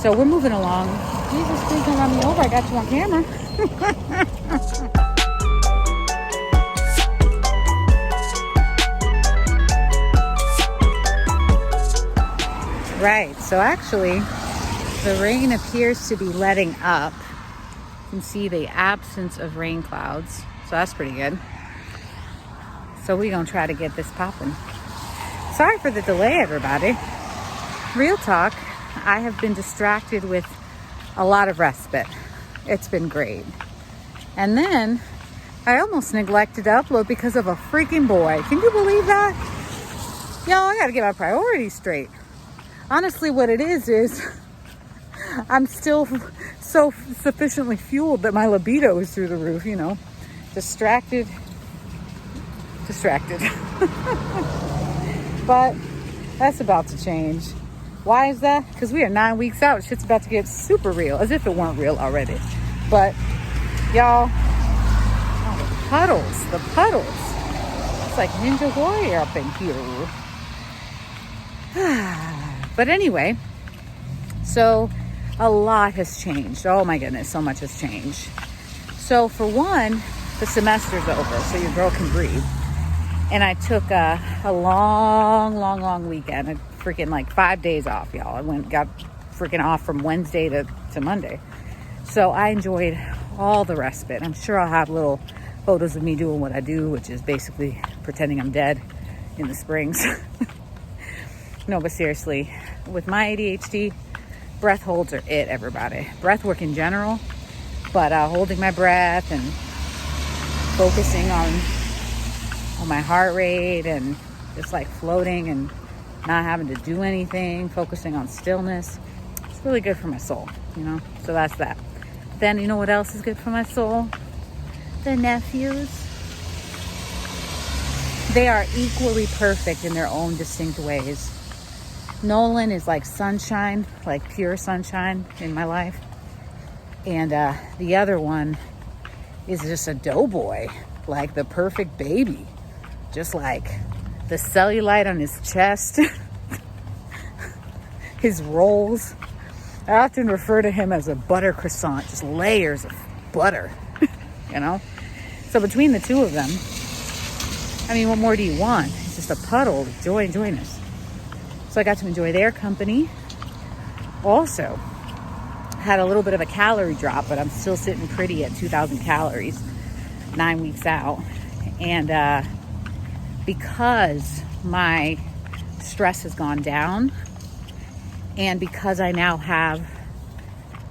So we're moving along. Jesus, please don't run me over. I got you on camera. Right, so actually the rain appears to be letting up. You can see the absence of rain clouds, so that's pretty good. So we're gonna try to get this popping. Sorry for the delay, everybody. Real talk, I have been distracted with a lot of respite. It's been great. And then I almost neglected to upload because of a freaking boy. Can you believe that? Y'all, I gotta get my priorities straight. Honestly, what it is I'm still so sufficiently fueled that my libido is through the roof, you know. Distracted. But that's about to change. Why is that? Because we are 9 weeks out. Shit's about to get super real, as if it weren't real already. But y'all, oh, the puddles. It's like Ninja Warrior up in here. But anyway, so a lot has changed. Oh my goodness, so much has changed. So for one, the semester's over, so your girl can breathe. And I took a long weekend. I freaking like 5 days off, y'all. I got freaking off from Wednesday to Monday. So I enjoyed all the respite. I'm sure I'll have little photos of me doing what I do, which is basically pretending I'm dead in the springs. No, but seriously, with my ADHD, breath holds are it, everybody. Breath work in general, but holding my breath and focusing on my heart rate and just like floating and not having to do anything, focusing on stillness. It's really good for my soul, you know? So that's that. Then you know what else is good for my soul? The nephews. They are equally perfect in their own distinct ways. Nolan is like sunshine, like pure sunshine in my life. And the other one is just a doughboy, like the perfect baby. Just like the cellulite on his chest, his rolls. I often refer to him as a butter croissant, just layers of butter, you know? So between the two of them, I mean, what more do you want? It's just a puddle of joy and joyness. So I got to enjoy their company. Also, had a little bit of a calorie drop, but I'm still sitting pretty at 2,000 calories, 9 weeks out. And because my stress has gone down, and because I now have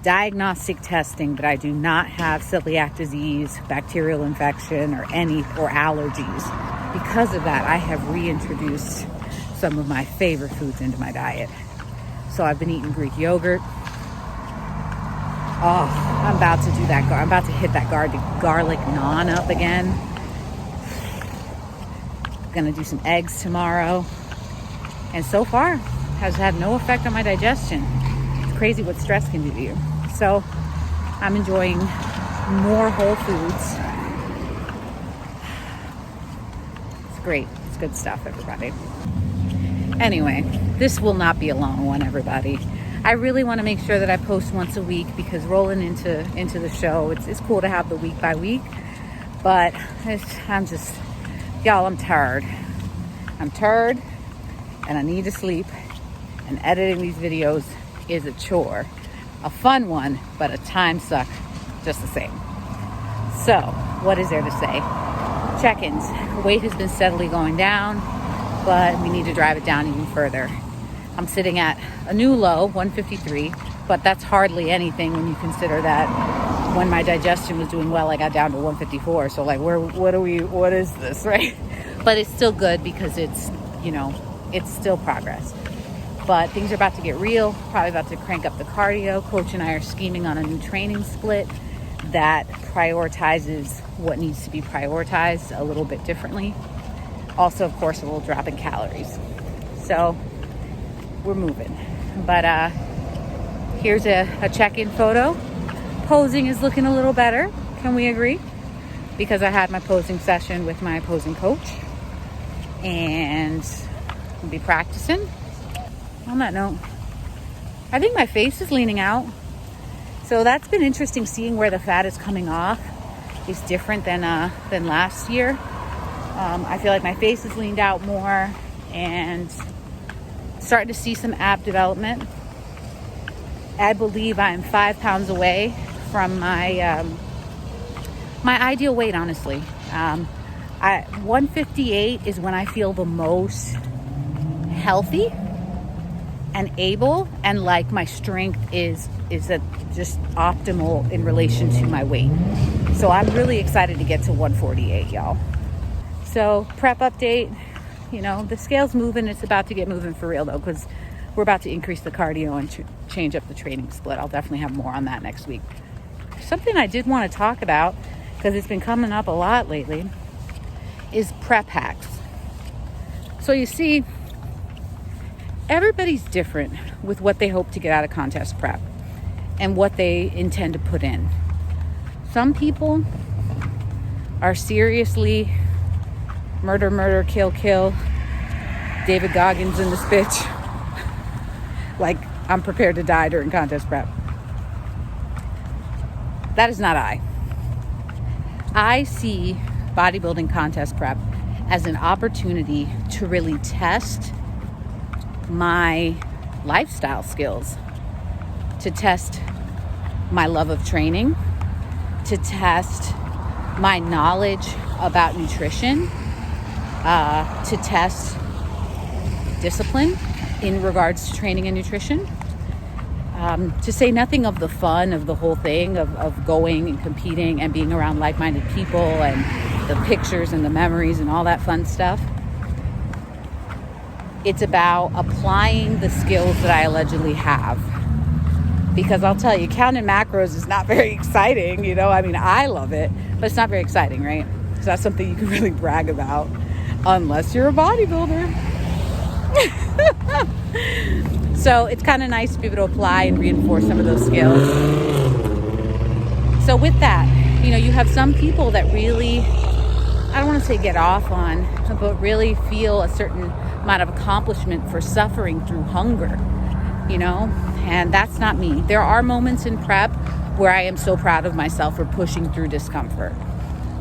diagnostic testing that I do not have celiac disease, bacterial infection, or allergies, because of that, I have reintroduced some of my favorite foods into my diet. So I've been eating Greek yogurt. Oh, I'm about to do that. I'm about to hit that garlic naan up again. Gonna do some eggs tomorrow. And so far, has had no effect on my digestion. It's crazy what stress can do to you. So I'm enjoying more whole foods. It's great. It's good stuff, everybody. Anyway, this will not be a long one, everybody. I really want to make sure that I post once a week because rolling into the show, it's cool to have the week by week. But I'm tired. I'm tired and I need to sleep. And editing these videos is a chore. A fun one, but a time suck just the same. So, what is there to say? Check-ins. Weight has been steadily going down, but we need to drive it down even further. I'm sitting at a new low, 153, but that's hardly anything when you consider that when my digestion was doing well, I got down to 154. So like, what is this, right? But it's still good because it's still progress. But things are about to get real, probably about to crank up the cardio. Coach and I are scheming on a new training split that prioritizes what needs to be prioritized a little bit differently. Also, of course, a little drop in calories. So we're moving. But here's a check-in photo. Posing is looking a little better. Can we agree? Because I had my posing session with my posing coach. And I'll be practicing. On that note, I think my face is leaning out. So that's been interesting, seeing where the fat is coming off is different than last year. I feel like my face is leaned out more and starting to see some ab development. I believe I'm 5 pounds away from my my ideal weight, honestly. 158 is when I feel the most healthy and able, and like my strength is at just optimal in relation to my weight. So I'm really excited to get to 148, y'all. So prep update, the scale's moving. It's about to get moving for real though, because we're about to increase the cardio and change up the training split. I'll definitely have more on that next week. Something I did want to talk about, because it's been coming up a lot lately, is prep hacks. So you see, everybody's different with what they hope to get out of contest prep and what they intend to put in. Some people are seriously murder, kill, David Goggins in this bitch. Like, I'm prepared to die during contest prep. That is not I. I see bodybuilding contest prep as an opportunity to really test my lifestyle skills, to test my love of training, to test my knowledge about nutrition, to test discipline in regards to training and nutrition, to say nothing of the fun of the whole thing of going and competing and being around like-minded people and the pictures and the memories and all that fun stuff. It's about applying the skills that I allegedly have. Because I'll tell you, counting macros is not very exciting, I love it, but it's not very exciting, right? It's not something you can really brag about unless you're a bodybuilder. So it's kind of nice to be able to apply and reinforce some of those skills. So with that, you have some people that really, I don't want to say get off on, but really feel a certain amount of accomplishment for suffering through hunger, and that's not me. There are moments in prep where I am so proud of myself for pushing through discomfort.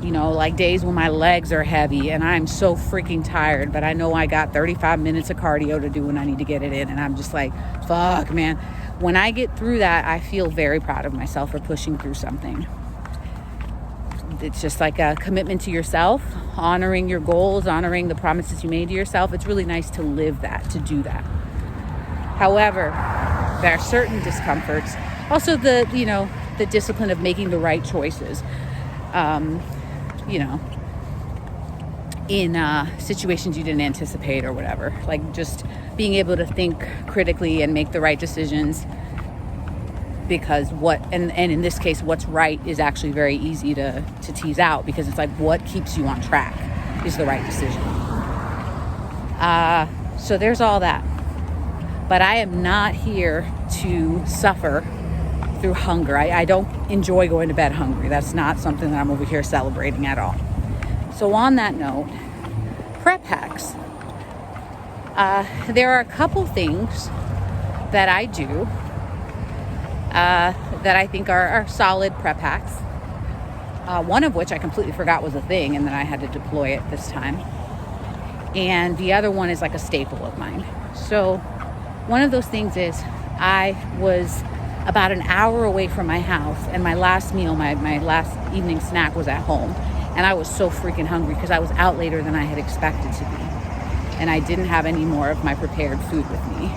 Like days when my legs are heavy and I'm so freaking tired, but I know I got 35 minutes of cardio to do when I need to get it in. And I'm just like, fuck, man. When I get through that, I feel very proud of myself for pushing through something. It's just like a commitment to yourself, honoring your goals, honoring the promises you made to yourself. It's really nice to live that, to do that. However, there are certain discomforts. Also the discipline of making the right choices. In situations you didn't anticipate or whatever. Like just being able to think critically and make the right decisions, because and in this case, what's right is actually very easy to tease out, because it's like what keeps you on track is the right decision. So there's all that. But I am not here to suffer through hunger. I don't enjoy going to bed hungry. That's not something that I'm over here celebrating at all. So on that note, prep hacks. There are a couple things that I do that I think are solid prep hacks. One of which I completely forgot was a thing, and then I had to deploy it this time. And the other one is like a staple of mine. So one of those things is I was about an hour away from my house, and my last meal, my last evening snack was at home. And I was so freaking hungry because I was out later than I had expected to be. And I didn't have any more of my prepared food with me.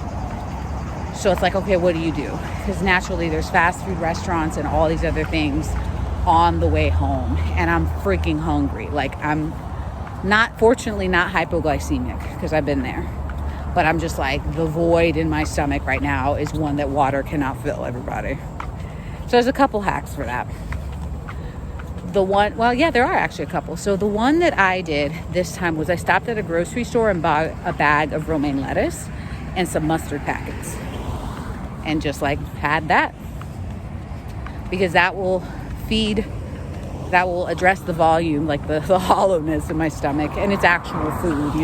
So it's like, okay, what do? Because naturally there's fast food restaurants and all these other things on the way home. And I'm freaking hungry. Like I'm fortunately not hypoglycemic, because I've been there. But I'm just like, the void in my stomach right now is one that water cannot fill, everybody. So there's a couple hacks for that. There are actually a couple. So the one that I did this time was I stopped at a grocery store and bought a bag of romaine lettuce and some mustard packets. And just like had that. Because that will address the volume, like the hollowness in my stomach. And it's actual food,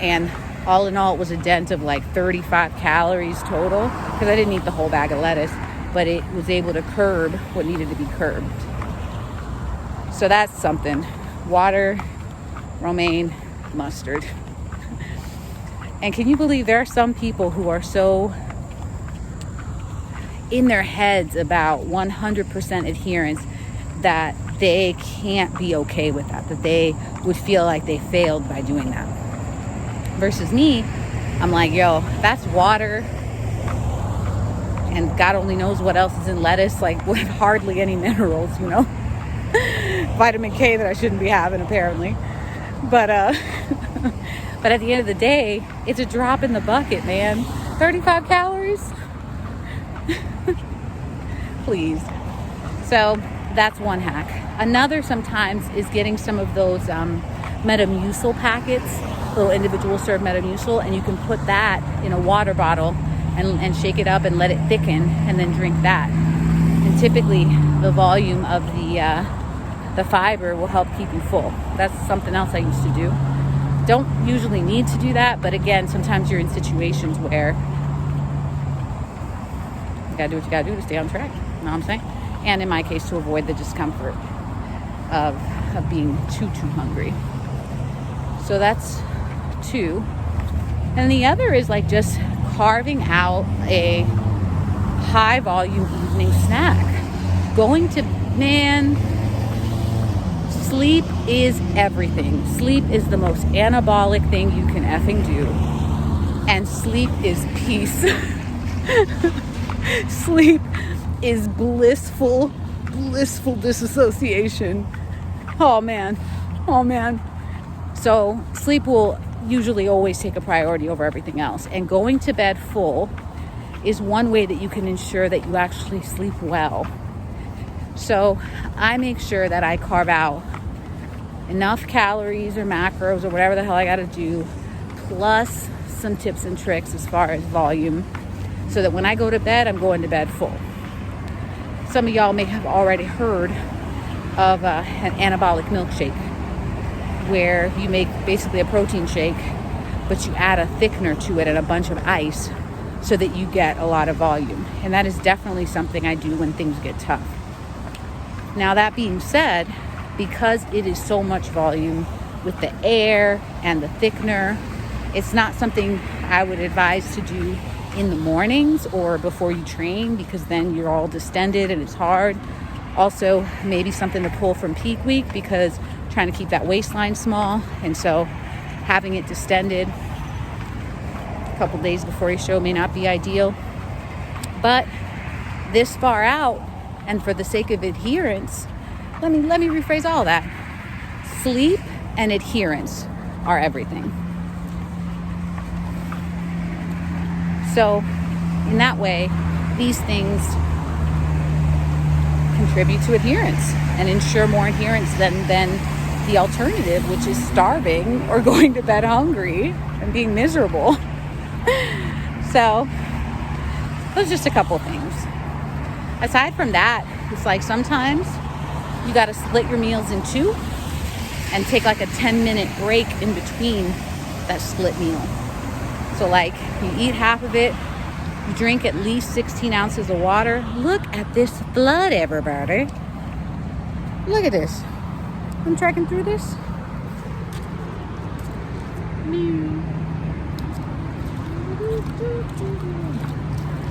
And All in all, it was a dent of like 35 calories total, because I didn't eat the whole bag of lettuce, but it was able to curb what needed to be curbed. So that's something. Water, romaine, mustard. And can you believe there are some people who are so in their heads about 100% adherence that they can't be okay with that they would feel like they failed by doing that. Versus me, I'm like, yo, that's water, and God only knows what else is in lettuce, like with hardly any minerals, you know. Vitamin K that I shouldn't be having, apparently. But but at the end of the day, it's a drop in the bucket, man. 35 calories. Please. So that's one hack. Another sometimes is getting some of those Metamucil packets, little individual serve Metamucil, and you can put that in a water bottle and shake it up and let it thicken, and then drink that. And typically the volume of the fiber will help keep you full. That's something else I used to do. Don't usually need to do that, but again, sometimes you're in situations where you gotta do what you gotta do to stay on track. You know what I'm saying? And in my case, to avoid the discomfort of being too hungry. So that's two. And the other is like just carving out a high volume evening snack. Going to, man, sleep is everything. Sleep is the most anabolic thing you can effing do. And sleep is peace. Sleep is blissful disassociation. Oh man. So sleep will usually always take a priority over everything else. And going to bed full is one way that you can ensure that you actually sleep well. So I make sure that I carve out enough calories or macros or whatever the hell I gotta do, plus some tips and tricks as far as volume, so that when I go to bed, I'm going to bed full. Some of y'all may have already heard of an anabolic milkshake, where you make basically a protein shake, but you add a thickener to it and a bunch of ice so that you get a lot of volume. And that is definitely something I do when things get tough. Now, that being said, because it is so much volume with the air and the thickener, it's not something I would advise to do in the mornings or before you train, because then you're all distended and it's hard. Also, maybe something to pull from peak week, because trying to keep that waistline small, and so having it distended a couple days before your show may not be ideal. But this far out, and for the sake of adherence, let me rephrase all that. Sleep and adherence are everything. So in that way, these things contribute to adherence and ensure more adherence than the alternative, which is starving or going to bed hungry and being miserable. So those are just a couple things. Aside from that, it's like sometimes you got to split your meals in two and take like a 10-minute break in between that split meal. So like you eat half of it, you drink at least 16 ounces of water. Look at this flood, everybody. Look at this. I'm tracking through this.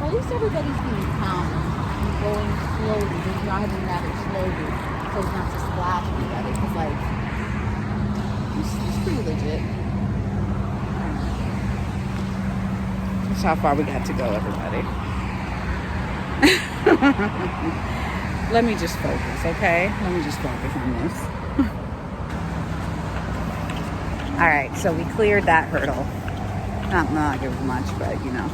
At least everybody's being calm and going slowly. They're driving rather slowly so as not to splash anybody. Because, like, it's pretty legit. That's how far we got to go, everybody. Let me just focus, okay? Let me just focus on this. All right, so we cleared that hurdle. Not like it was much, but you know.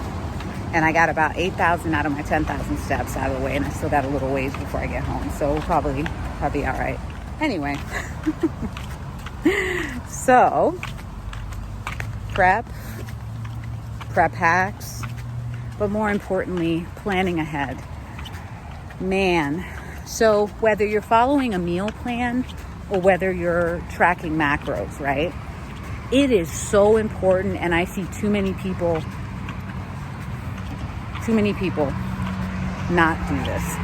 And I got about 8,000 out of my 10,000 steps out of the way, and I still got a little ways before I get home. So we'll probably be all right. Anyway, so prep hacks, but more importantly, planning ahead. Man, so whether you're following a meal plan or whether you're tracking macros, right? It is so important, and I see too many people not do this.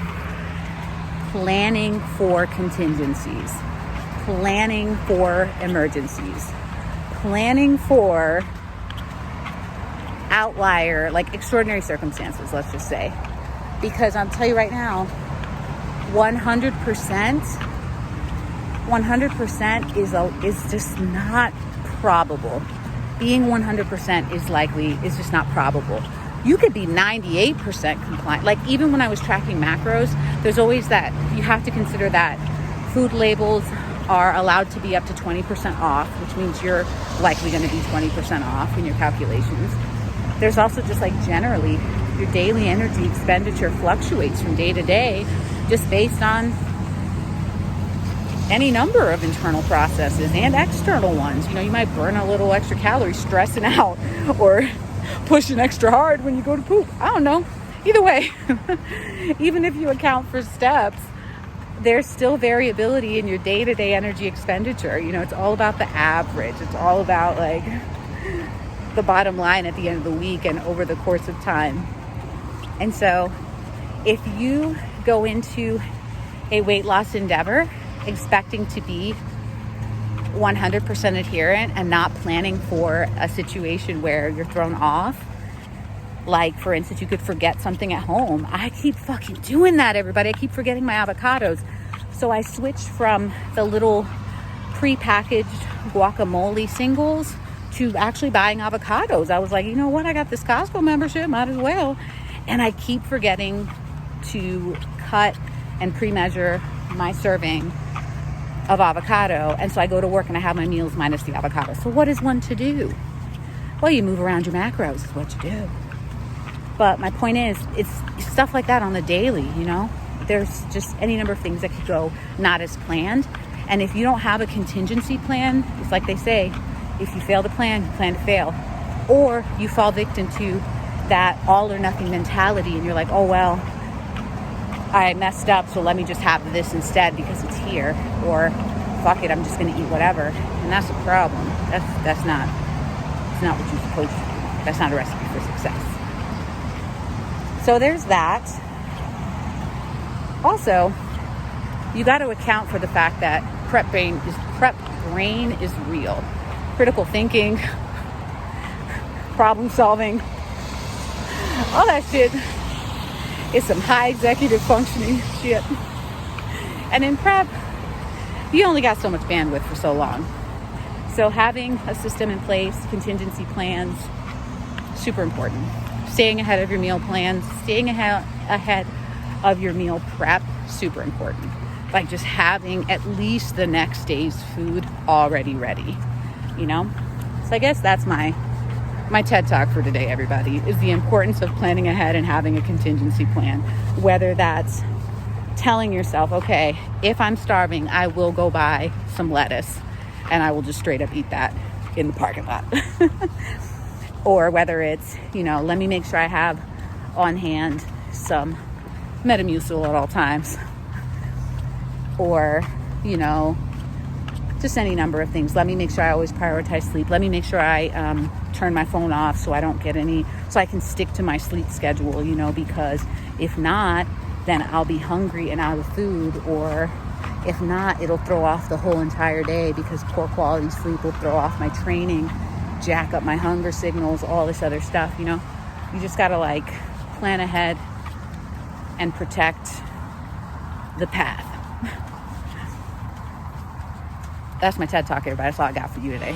Planning for contingencies, planning for emergencies, planning for outlier, like extraordinary circumstances, let's just say. Because I'll tell you right now, 100% is just not probable. Being 100% is just not probable. You could be 98% compliant. Like even when I was tracking macros, there's always that, you have to consider that food labels are allowed to be up to 20% off, which means you're likely going to be 20% off in your calculations. There's also just like generally, your daily energy expenditure fluctuates from day to day just based on any number of internal processes and external ones. You know, you might burn a little extra calories stressing out or pushing extra hard when you go to poop. I don't know. Either way, even if you account for steps, there's still variability in your day-to-day energy expenditure. You know, it's all about the average. It's all about like the bottom line at the end of the week and over the course of time. And so if you go into a weight loss endeavor expecting to be 100% adherent and not planning for a situation where you're thrown off, like for instance, you could forget something at home. I keep fucking doing that, everybody. I keep forgetting my avocados. So I switched from the little pre-packaged guacamole singles to actually buying avocados. I was like, you know what? I got this Costco membership, might as well. And I keep forgetting to cut and pre-measure my serving of avocado. And so I go to work and I have my meals minus the avocado. So what is one to do? Well, you move around your macros is what you do. But my point is, it's stuff like that on the daily, you know? There's just any number of things that could go not as planned. And if you don't have a contingency plan, it's like they say, if you fail to plan, you plan to fail. Or you fall victim to that all or nothing mentality and you're like, oh, well, I messed up, so let me just have this instead because it's here. Or fuck it, I'm just going to eat whatever. And that's the problem. That's not what you're supposed to do. That's not a recipe for success. So there's that. Also, you got to account for the fact that prep brain is real. Critical thinking, problem solving, all that shit is some high executive functioning shit. And in prep, you only got so much bandwidth for so long. So having a system in place, contingency plans, super important. Staying ahead of your meal plans, staying ahead of your meal prep, super important. Like just having at least the next day's food already ready, you know? So I guess that's my TED Talk for today, everybody, is the importance of planning ahead and having a contingency plan. Whether that's telling yourself, okay, if I'm starving, I will go buy some lettuce and I will just straight up eat that in the parking lot. Or whether it's, you know, let me make sure I have on hand some Metamucil at all times. Or, you know, just any number of things. Let me make sure I always prioritize sleep. Let me make sure I turn my phone off so I don't get so I can stick to my sleep schedule, you know, because if not, then I'll be hungry and out of food. Or if not, it'll throw off the whole entire day because poor quality sleep will throw off my training, jack up my hunger signals, all this other stuff, you know. You just gotta like plan ahead and protect the path. That's my TED Talk, everybody. That's all I got for you today.